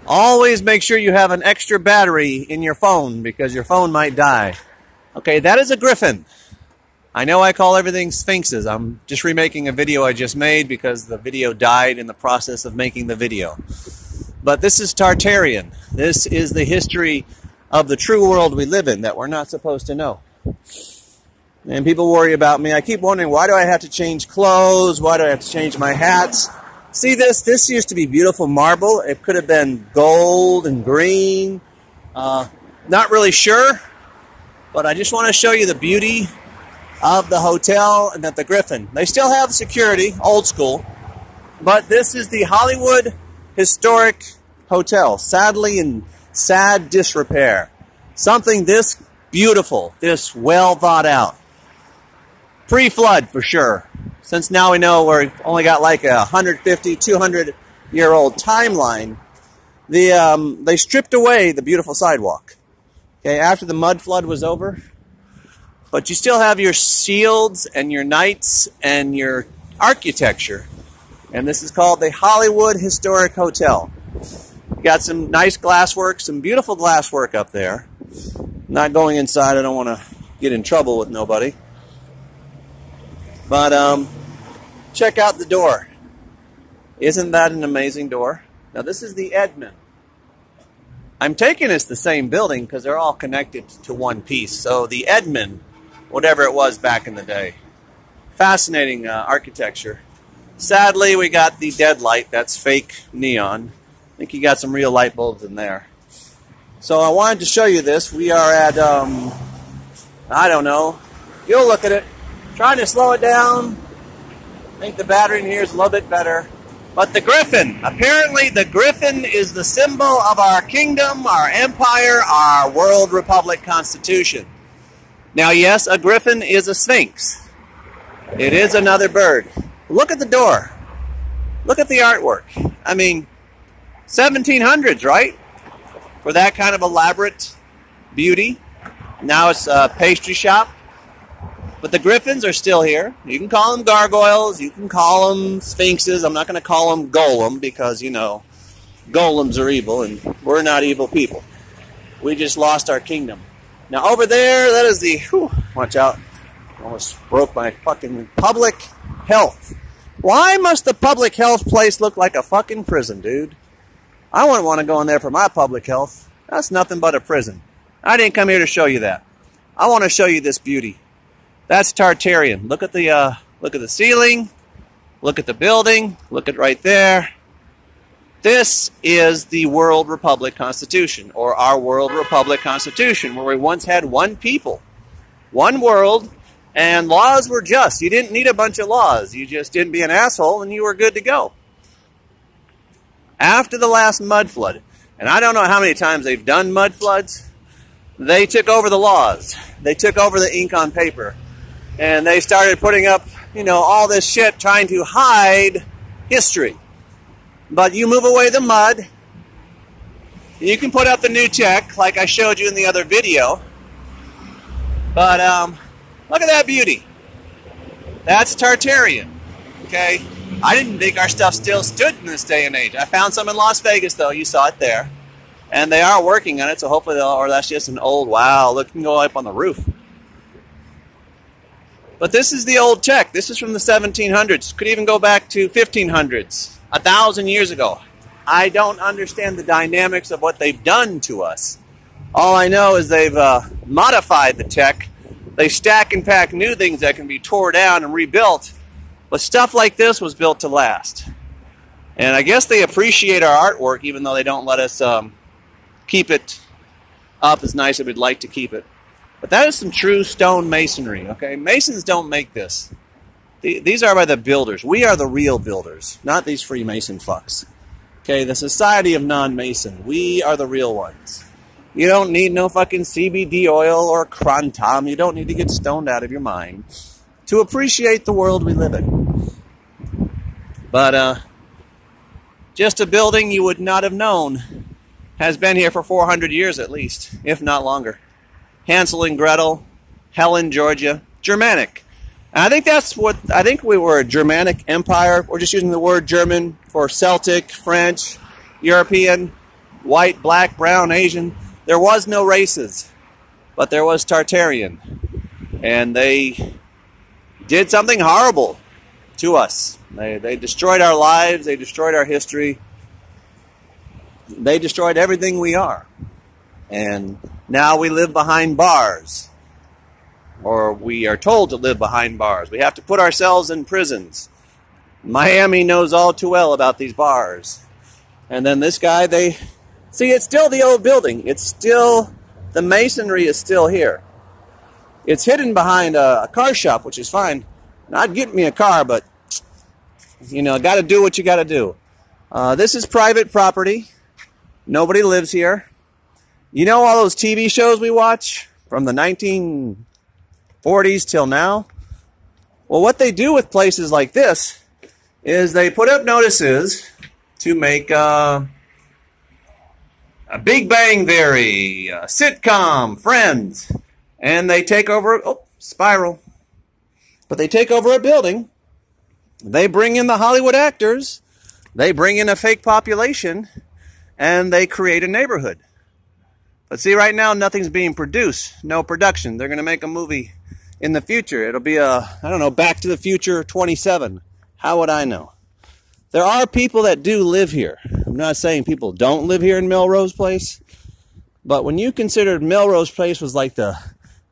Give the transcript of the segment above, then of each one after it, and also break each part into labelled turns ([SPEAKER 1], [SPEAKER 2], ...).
[SPEAKER 1] Always make sure you have an extra battery in your phone because your phone might die. Okay, that is a griffin. I know I call everything sphinxes. I'm just remaking a video I just made because the video died in the process of making the video. But this is Tartarian. This is the history of the true world we live in that we're not supposed to know. And people worry about me. I keep wondering, why do I have to change clothes? Why do I have to change my hats? See this? This used to be beautiful marble. It could have been gold and green. Not really sure. But I just want to show you the beauty of the hotel and that the Griffin. They still have security, old school. But this is the Hollywood Historic Hotel. Sadly in sad disrepair. Something this beautiful, this well thought out. Pre-flood for sure. Since now we know we've only got like a 150, 200-year-old timeline, they stripped away the beautiful sidewalk. Okay, after the mud flood was over, but you still have your shields and your knights and your architecture. And this is called the Hollywood Historic Hotel. You got some nice glasswork, some beautiful glasswork up there. Not going inside, I don't want to get in trouble with nobody. But check out the door. Isn't that an amazing door? Now this is the Edmund. I'm taking it's the same building because they're all connected to one piece. So the Edmund, whatever it was back in the day. Fascinating architecture. Sadly, we got the dead light. That's fake neon. I think you got some real light bulbs in there. So I wanted to show you this. We are at, I don't know. You'll look at it. Trying to slow it down. I think the battery in here is a little bit better. But the Griffin. Apparently the Griffin is the symbol of our kingdom, our empire, our World Republic Constitution. Now yes, a Griffin is a sphinx. It is another bird. Look at the door. Look at the artwork. I mean, 1700s, right? For that kind of elaborate beauty. Now it's a pastry shop. But the Griffins are still here. You can call them gargoyles. You can call them sphinxes. I'm not going to call them golem because, you know, golems are evil and we're not evil people. We just lost our kingdom. Now over there, that is the, whew, watch out. Almost broke my fucking public health. Why must the public health place look like a fucking prison, dude? I wouldn't want to go in there for my public health. That's nothing but a prison. I didn't come here to show you that. I want to show you this beauty. That's Tartarian. Look at the ceiling. Look at the building. Look at right there. This is the World Republic Constitution, or our World Republic Constitution, where we once had one people, one world, and laws were just. You didn't need a bunch of laws. You just didn't be an asshole, and you were good to go. After the last mud flood, and I don't know how many times they've done mud floods, they took over the laws. They took over the ink on paper. And they started putting up, you know, all this shit trying to hide history. But you move away the mud. You can put up the new tech, like I showed you in the other video. But look at that beauty. That's Tartarian. Okay? I didn't think our stuff still stood in this day and age. I found some in Las Vegas, though. You saw it there. And they are working on it, so hopefully they'll, or that's just an old, wow, look, you can go up on the roof. But this is the old tech. This is from the 1700s. Could even go back to 1500s, 1,000 years ago. I don't understand the dynamics of what they've done to us. All I know is they've modified the tech. They stack and pack new things that can be tore down and rebuilt. But stuff like this was built to last. And I guess they appreciate our artwork, even though they don't let us keep it up as nice as we'd like to keep it. But that is some true stone masonry, okay? Masons don't make this. These are by the builders. We are the real builders, not these Freemason fucks. Okay, the Society of Non-Mason. We are the real ones. You don't need no fucking CBD oil or Crontom. You don't need to get stoned out of your mind to appreciate the world we live in. But just a building you would not have known has been here for 400 years at least, if not longer. Hansel and Gretel, Helen, Georgia, Germanic. And I think that's what, I think we were a Germanic empire. We're just using the word German for Celtic, French, European. white, black, brown, Asian. There was no races, but there was Tartarian. And they did something horrible to us. They destroyed our lives. They destroyed our history. They destroyed everything we are. And now we live behind bars. Or we are told to live behind bars. We have to put ourselves in prisons. Miami knows all too well about these bars. And then this guy, see, it's still the old building. It's still, the masonry is still here. It's hidden behind a car shop, which is fine. And I'd get me a car, but, you know, got to do what you got to do. This is private property. Nobody lives here. You know all those TV shows we watch from the 1940s till now? Well, what they do with places like this is they put up notices to make a Big Bang Theory, a sitcom, Friends, and they take over, spiral. But they take over a building, they bring in the Hollywood actors, they bring in a fake population, and they create a neighborhood. But see, right now, nothing's being produced. No production. They're going to make a movie in the future. It'll be I don't know, Back to the Future 27. How would I know? There are people that do live here. I'm not saying people don't live here in Melrose Place. But when you considered Melrose Place was like the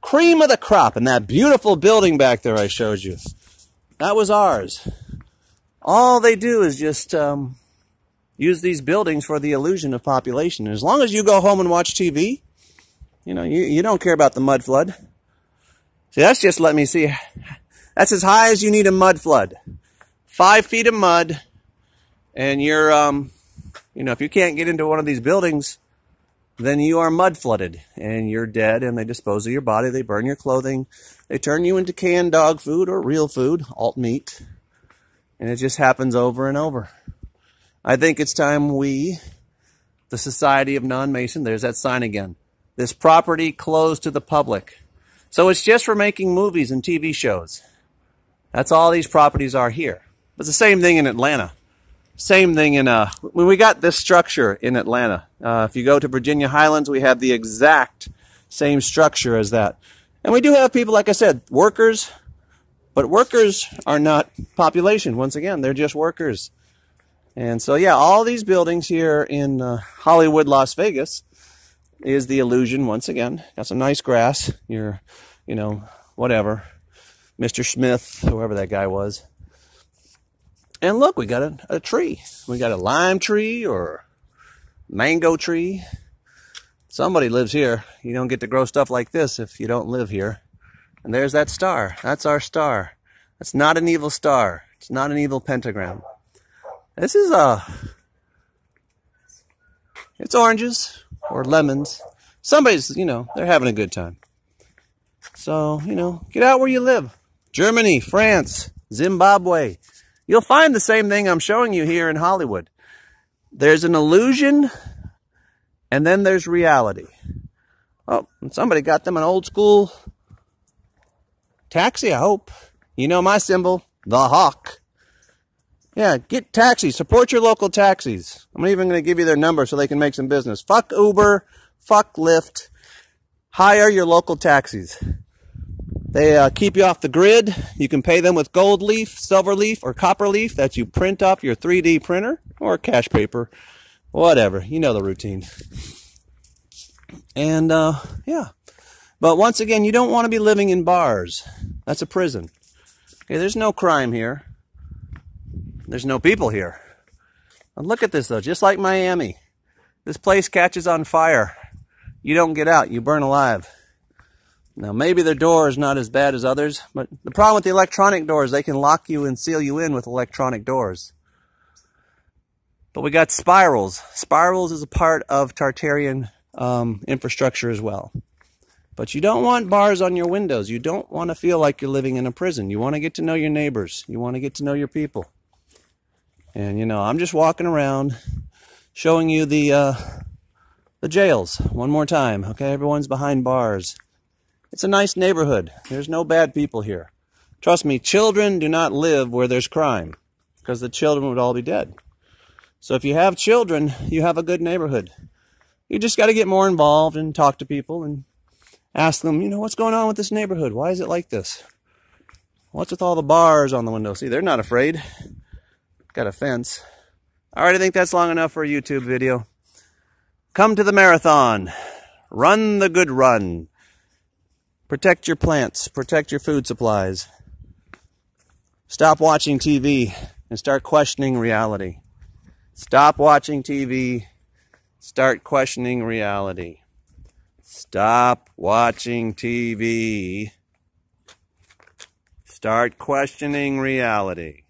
[SPEAKER 1] cream of the crop, and that beautiful building back there I showed you, that was ours. All they do is just use these buildings for the illusion of population. And as long as you go home and watch TV, you know, you don't care about the mud flood. See, that's just, let me see. That's as high as you need a mud flood. 5 feet of mud, and you're, you know, if you can't get into one of these buildings, then you are mud flooded, and you're dead, and they dispose of your body, they burn your clothing, they turn you into canned dog food or real food, alt meat, and it just happens over and over. I think it's time we, the Society of Non-Mason, there's that sign again, this property closed to the public. So it's just for making movies and TV shows. That's all these properties are here. It's the same thing in Atlanta. Same thing in, when we got this structure in Atlanta. If you go to Virginia Highlands, we have the exact same structure as that. And we do have people, like I said, workers, but workers are not population. Once again, they're just workers. And so, yeah, all these buildings here in Hollywood, Las Vegas, is the illusion, once again. Got some nice grass. You know, whatever. Mr. Smith, whoever that guy was. And look, we got a tree. We got a lime tree or mango tree. Somebody lives here. You don't get to grow stuff like this if you don't live here. And there's that star. That's our star. That's not an evil star. It's not an evil pentagram. This is it's oranges or lemons. Somebody's, you know, they're having a good time. So, you know, get out where you live. Germany, France, Zimbabwe. You'll find the same thing I'm showing you here in Hollywood. There's an illusion, and then there's reality. Oh, and somebody got them an old school taxi, I hope. You know my symbol, the hawk. Yeah, get taxis. Support your local taxis. I'm even going to give you their number so they can make some business. Fuck Uber. Fuck Lyft. Hire your local taxis. They keep you off the grid. You can pay them with gold leaf, silver leaf, or copper leaf that you print off your 3D printer or cash paper. Whatever. You know the routine. And, yeah. But once again, you don't want to be living in bars. That's a prison. Okay, there's no crime here. There's no people here. And look at this, though. Just like Miami. This place catches on fire. You don't get out. You burn alive. Now, maybe their door is not as bad as others, but the problem with the electronic doors, they can lock you and seal you in with electronic doors. But we got spirals. Spirals is a part of Tartarian infrastructure as well. But you don't want bars on your windows. You don't want to feel like you're living in a prison. You want to get to know your neighbors. You want to get to know your people. And, you know, I'm just walking around showing you the jails one more time. Okay, everyone's behind bars. It's a nice neighborhood. There's no bad people here. Trust me, children do not live where there's crime, because the children would all be dead. So if you have children, you have a good neighborhood. You just got to get more involved and talk to people and ask them, you know, what's going on with this neighborhood? Why is it like this? What's with all the bars on the window? See, they're not afraid. Got a fence. All right, I think that's long enough for a YouTube video. Come to the marathon. Run the good run. Protect your plants. Protect your food supplies. Stop watching TV and start questioning reality. Stop watching TV. Start questioning reality. Stop watching TV. Start questioning reality.